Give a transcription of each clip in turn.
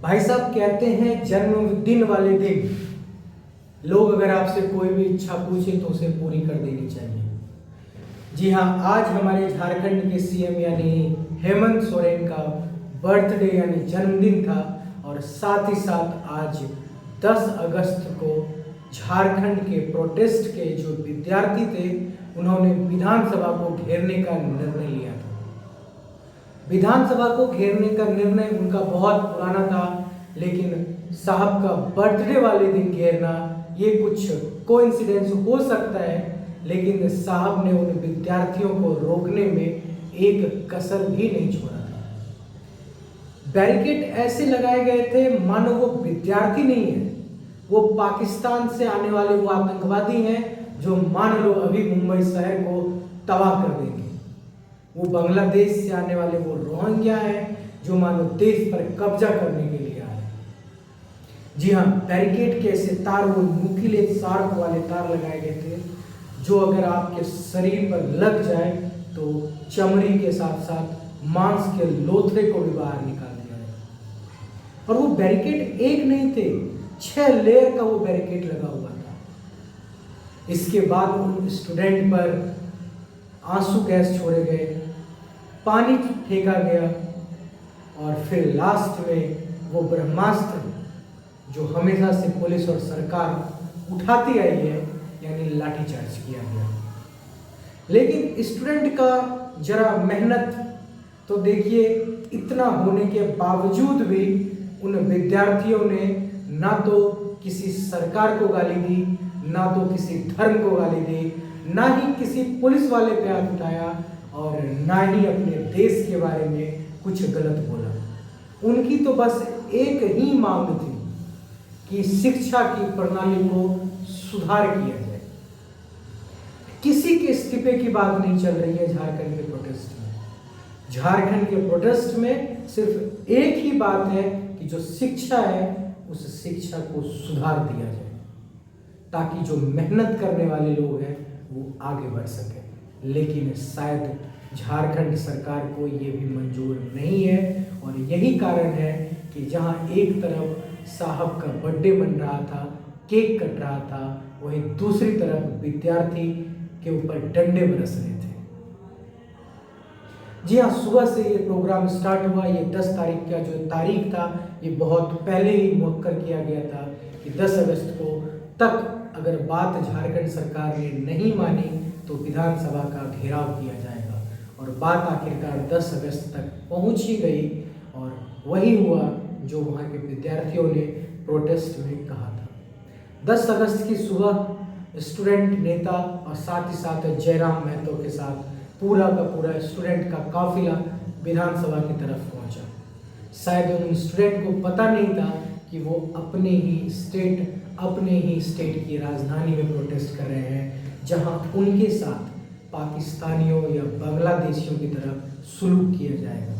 भाई साहब कहते हैं जन्मदिन वाले दिन लोग अगर आपसे कोई भी इच्छा पूछे तो उसे पूरी कर देनी चाहिए। जी हाँ, आज हमारे झारखंड के सीएम यानी हेमंत सोरेन का बर्थडे यानी जन्मदिन था और साथ ही साथ आज 10 अगस्त को झारखंड के प्रोटेस्ट के जो विद्यार्थी थे उन्होंने विधानसभा को घेरने का निर्णय लिया था। विधानसभा को घेरने का निर्णय उनका बहुत पुराना था, लेकिन साहब का बर्थडे वाले दिन घेरना ये कुछ कोइंसिडेंस हो सकता है, लेकिन साहब ने उन विद्यार्थियों को रोकने में एक कसर भी नहीं छोड़ा था। बैरिकेड ऐसे लगाए गए थे मानो वो विद्यार्थी नहीं है, वो पाकिस्तान से आने वाले वो आतंकवादी हैं जो मान लो अभी मुंबई शहर को तबाह कर देंगे। वो बांग्लादेश से आने वाले वो रोहिंग्या हैं जो मानो देश पर कब्जा करने के लिए आए। जी हाँ, बैरिकेड के ऐसे तार वो नुकीले शार्प वाले तार लगाए गए थे जो अगर आपके शरीर पर लग जाए तो चमड़ी के साथ साथ मांस के लोथड़े को भी बाहर निकाल दिया जाए। और वो बैरिकेड एक नहीं थे, 6 लेयर का वो बैरिकेड लगा हुआ था। इसके बाद उन स्टूडेंट पर आंसू गैस छोड़े गए, पानी फेंका गया और फिर लास्ट में वो ब्रह्मास्त्र जो हमेशा से पुलिस और सरकार उठाती आई है यानी लाठीचार्ज किया गया। लेकिन स्टूडेंट का जरा मेहनत तो देखिए, इतना होने के बावजूद भी उन विद्यार्थियों ने ना तो किसी सरकार को गाली दी, ना तो किसी धर्म को गाली दी, ना ही किसी पुलिस वाले पे हाथ उठाया और ना ही अपने देश के बारे में कुछ गलत बोला। उनकी तो बस एक ही मांग थी कि शिक्षा की प्रणाली को सुधार किया जाए। किसी के इस्तीफे की बात नहीं चल रही है झारखंड के प्रोटेस्ट में। झारखंड के प्रोटेस्ट में सिर्फ एक ही बात है कि जो शिक्षा है उस शिक्षा को सुधार दिया जाए ताकि जो मेहनत करने वाले लोग हैं वो आगे बढ़ सके। लेकिन शायद झारखंड सरकार को ये भी मंजूर नहीं है और यही कारण है कि जहां एक तरफ साहब का बर्थडे बन रहा था, केक कट रहा था, वहीं दूसरी तरफ विद्यार्थी के ऊपर डंडे बरस रहे थे। जी हाँ, सुबह से ये प्रोग्राम स्टार्ट हुआ। ये 10 तारीख का जो तारीख था ये बहुत पहले ही मुहक्कर किया गया था कि 10 अगस्त को तक अगर बात झारखंड सरकार ने नहीं मानी तो विधानसभा का घेराव किया जाएगा। और बात आखिरकार 10 अगस्त तक पहुंच ही गई और वही हुआ जो वहाँ के विद्यार्थियों ने प्रोटेस्ट में कहा था। 10 अगस्त की सुबह स्टूडेंट नेता और साथ ही साथ जयराम महतो के साथ पूरा का पूरा स्टूडेंट का काफिला विधानसभा की तरफ पहुंचा। शायद उन स्टूडेंट को पता नहीं था कि वो अपने ही स्टेट की राजधानी में प्रोटेस्ट कर रहे हैं, जहां उनके साथ पाकिस्तानियों या बांग्लादेशियों की तरफ सुलूक किया जाएगा।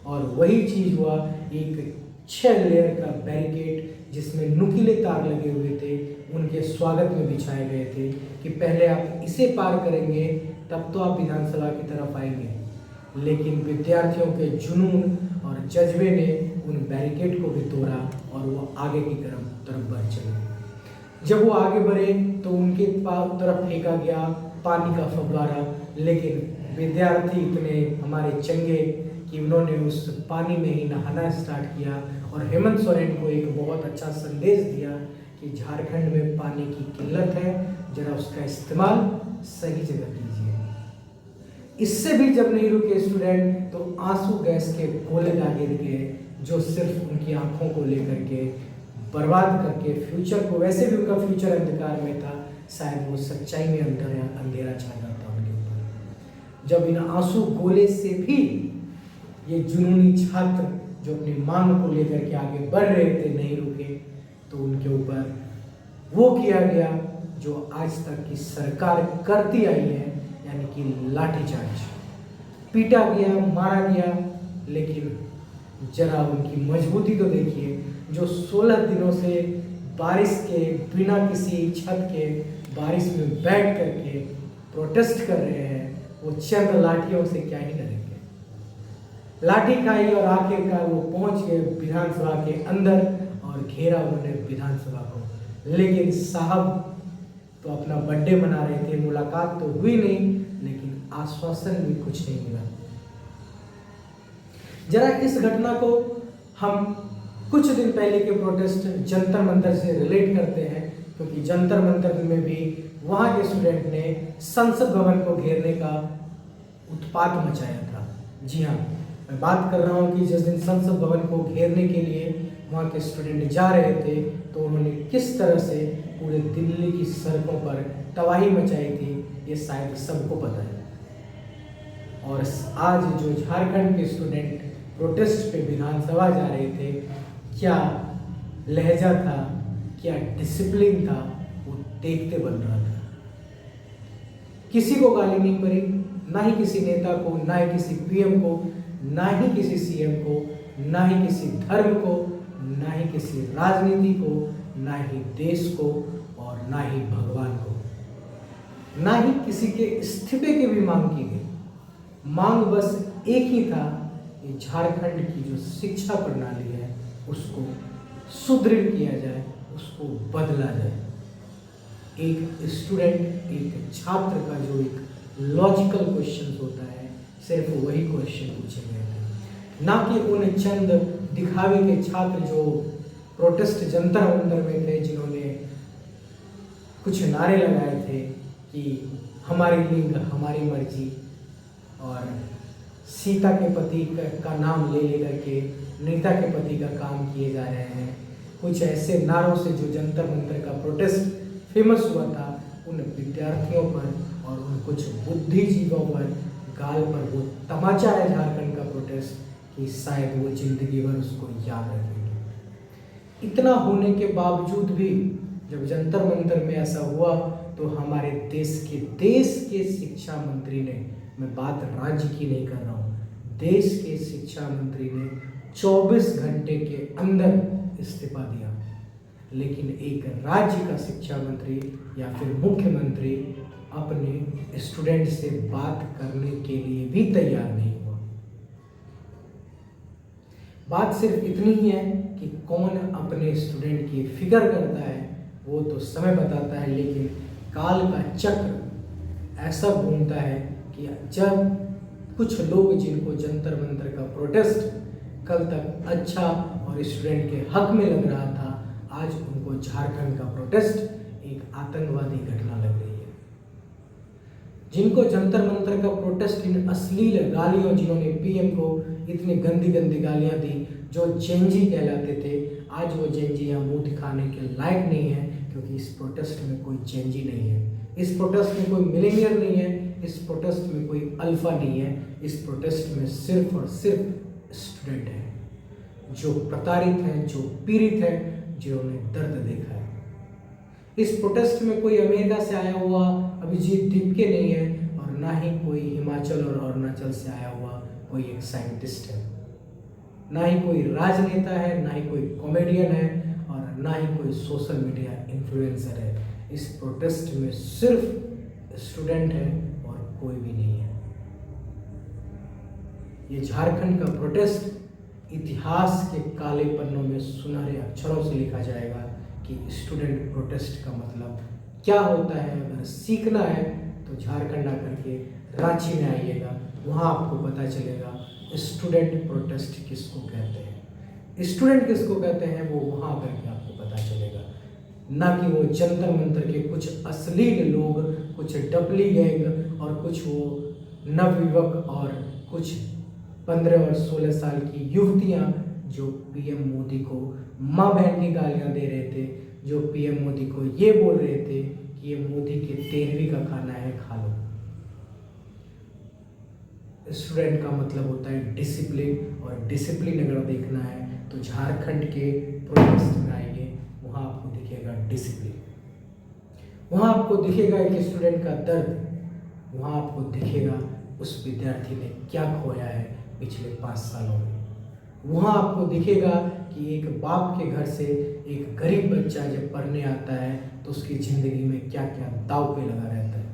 और वही चीज हुआ, एक 6 लेयर का बैरिकेड जिसमें नुकीले तार लगे हुए थे उनके स्वागत में बिछाए गए थे कि पहले आप इसे पार करेंगे तब तो आप विधानसभा की तरफ आएंगे। लेकिन विद्यार्थियों के जुनून और जज्बे ने उन बैरिकेड को भी तोड़ा और वो आगे की तरफ बढ़ चले। जब वो आगे बढ़े तो उनके तरफ फेंका गया पानी का फव्वारा, लेकिन विद्यार्थी इतने हमारे चंगे कि उन्होंने उस पानी में ही नहाना स्टार्ट किया और हेमंत सोरेन को एक बहुत अच्छा संदेश दिया कि झारखंड में पानी की किल्लत है, जरा उसका इस्तेमाल सही जगह कीजिए। इससे भी जब नहीं रुके स्टूडेंट तो आंसू गैस के गोले दागे गए जो सिर्फ उनकी आंखों को लेकर के बर्बाद करके फ्यूचर को, वैसे भी उनका फ्यूचर अंधकार में था, शायद वो सच्चाई में अंधेरा छा जाता उनके ऊपर। जब इन आंसू गोले से भी ये जुनूनी छात्र जो अपनी मांग को लेकर के आगे बढ़ रहे थे नहीं रुके तो उनके ऊपर वो किया गया जो आज तक की सरकार करती आई है, यानी कि लाठीचार्ज। पीटा गया, मारा गया, लेकिन जरा उनकी मजबूती तो देखिए, जो 16 दिनों से बारिश के बिना किसी छत के बारिश में बैठ करके प्रोटेस्ट कर रहे हैं, वो चंद लाठियों से क्या ही करेंगे। लाठी खाई और आखिरकार वो पहुंच गए विधानसभा के अंदर और घेरा उन्होंने विधानसभा को। लेकिन साहब तो अपना बर्थडे मना रहे थे, मुलाकात तो हुई नहीं, लेकिन आश्वासन भी कुछ नहीं मिला। जरा इस घटना को हम कुछ दिन पहले के प्रोटेस्ट जंतर मंतर से रिलेट करते हैं, क्योंकि जंतर मंतर में भी वहाँ के स्टूडेंट ने संसद भवन को घेरने का उत्पात मचाया था। जी हाँ, मैं बात कर रहा हूँ कि जिस दिन संसद भवन को घेरने के लिए वहाँ के स्टूडेंट जा रहे थे तो उन्होंने किस तरह से पूरे दिल्ली की सड़कों पर तबाही मचाई थी, ये शायद सबको पता है। और आज जो झारखंड के स्टूडेंट प्रोटेस्ट पे विधानसभा जा रहे थे, क्या लहजा था, क्या डिसिप्लिन था, वो देखते बन रहा था। किसी को गाली नहीं पड़ी, ना ही किसी नेता को, ना ही किसी पीएम को, ना ही किसी सीएम को, ना ही किसी धर्म को, ना ही किसी राजनीति को, ना ही देश को, और ना ही भगवान को, ना ही किसी के इस्तीफे की भी मांग की गई। मांग बस एक ही था कि झारखंड की जो शिक्षा प्रणाली है उसको सुदृढ़ किया जाए, उसको बदला जाए। एक स्टूडेंट, एक छात्र का जो एक लॉजिकल क्वेश्चन होता है, सिर्फ वही क्वेश्चन पूछे गए थे, ना कि उन चंद दिखावे के छात्र जो प्रोटेस्ट जंतर मंतर में थे, जिन्होंने कुछ नारे लगाए थे कि हमारी लिंग हमारी मर्जी, और सीता के पति का नाम ले लेकर के नीता के पति का काम किए जा रहे हैं। कुछ ऐसे नारों से जो जंतर मंतर का प्रोटेस्ट फेमस हुआ था, उन विद्यार्थियों पर और उन कुछ बुद्धिजीवियों पर गाल पर वो तमाचा है झारखंड का प्रोटेस्ट कि शायद वो जिंदगी भर उसको याद रखेंगे। इतना होने के बावजूद भी जब जंतर मंतर में ऐसा हुआ तो हमारे देश के शिक्षा मंत्री ने, मैं बात राज्य की नहीं कर रहा हूँ, देश के शिक्षा मंत्री ने 24 घंटे के अंदर इस्तीफा दिया। लेकिन एक राज्य का शिक्षा मंत्री या फिर मुख्यमंत्री अपने स्टूडेंट से बात करने के लिए भी तैयार नहीं हुआ। बात सिर्फ इतनी ही है कि कौन अपने स्टूडेंट की फिक्र करता है वो तो समय बताता है, लेकिन काल का चक्र ऐसा घूमता है कि जब कुछ लोग जिनको जंतर मंतर का प्रोटेस्ट कल तक अच्छा और स्टूडेंट के हक में लग रहा था, आज उनको झारखंड का प्रोटेस्ट एक आतंकवादी घटना लग रही है। जिनको जंतर मंतर का प्रोटेस्ट इन अश्लील गालियों, जिन्होंने पीएम को इतनी गंदी गंदी गालियां दी, जो जेंजी कहलाते थे, आज वो जेंजी यहाँ मुंह दिखाने के लायक नहीं है, क्योंकि इस प्रोटेस्ट में कोई जेंजी नहीं है, इस प्रोटेस्ट में कोई मिलेनियर नहीं है, इस प्रोटेस्ट में कोई अल्फा नहीं है, इस प्रोटेस्ट में सिर्फ और सिर्फ स्टूडेंट हैं जो प्रताड़ित हैं, जो पीड़ित हैं, जिन्होंने दर्द देखा है। इस प्रोटेस्ट में कोई अमेरिका से आया हुआ अभिजीत दीपके नहीं है, और ना ही कोई हिमाचल और अरुणाचल से आया हुआ कोई एक साइंटिस्ट है, ना ही कोई राजनेता है, ना ही कोई कॉमेडियन है, और ना ही कोई सोशल मीडिया इन्फ्लुएंसर है। इस प्रोटेस्ट में सिर्फ स्टूडेंट है और कोई भी नहीं है। ये झारखंड का प्रोटेस्ट इतिहास के काले पन्नों में सुनहरे अक्षरों से लिखा जाएगा कि स्टूडेंट प्रोटेस्ट का मतलब क्या होता है। अगर सीखना है तो झारखंड आकर के रांची में आइएगा, वहाँ आपको पता चलेगा स्टूडेंट प्रोटेस्ट किसको कहते हैं। स्टूडेंट किसको कहते हैं वो वहाँ आकर के आपको पता चलेगा, ना कि वो जंतर मंतर के कुछ अश्लील लोग, कुछ डबली गैंग और कुछ वो नवयुवक और कुछ 15 और 16 साल की युवतियाँ जो पीएम मोदी को माँ बहन की गालियाँ दे रहे थे, जो पीएम मोदी को ये बोल रहे थे कि ये मोदी के 13वीं का खाना है, खा लो। स्टूडेंट का मतलब होता है डिसिप्लिन, और डिसिप्लिन अगर देखना है तो झारखंड के प्रोटेस्ट में आइए, वहाँ आपको दिखेगा डिसिप्लिन, वहाँ आपको दिखेगा एक स्टूडेंट का दर्द, वहाँ आपको दिखेगा उस विद्यार्थी ने क्या खोया है पिछले 5 सालों में, वहाँ आपको दिखेगा कि एक बाप के घर से एक गरीब बच्चा जब पढ़ने आता है तो उसकी ज़िंदगी में क्या क्या दाव पे लगा रहता है।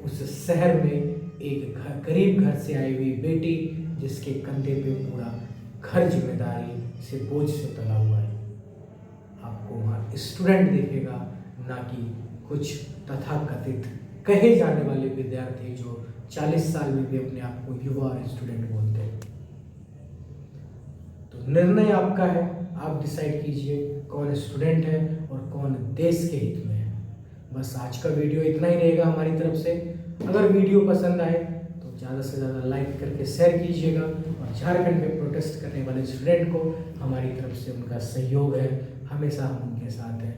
उस शहर में एक गरीब घर से आई हुई बेटी जिसके कंधे पे पूरा घर जिम्मेदारी से बोझ से तला हुआ है। आपको वहाँ स्टूडेंट दिखेगा, ना कि कुछ तथाकथित कहे जाने वाले विद्यार्थी जो 40 साल में भी अपने आप को युवा और स्टूडेंट बोलते हैं। तो निर्णय आपका है, आप डिसाइड कीजिए कौन स्टूडेंट है और कौन देश के हित में है। बस आज का वीडियो इतना ही रहेगा हमारी तरफ से। अगर वीडियो पसंद आए तो ज़्यादा से ज़्यादा लाइक करके शेयर कीजिएगा, और झारखंड में प्रोटेस्ट करने वाले स्टूडेंट को हमारी तरफ से उनका सहयोग है, हमेशा हम उनके साथ हैं।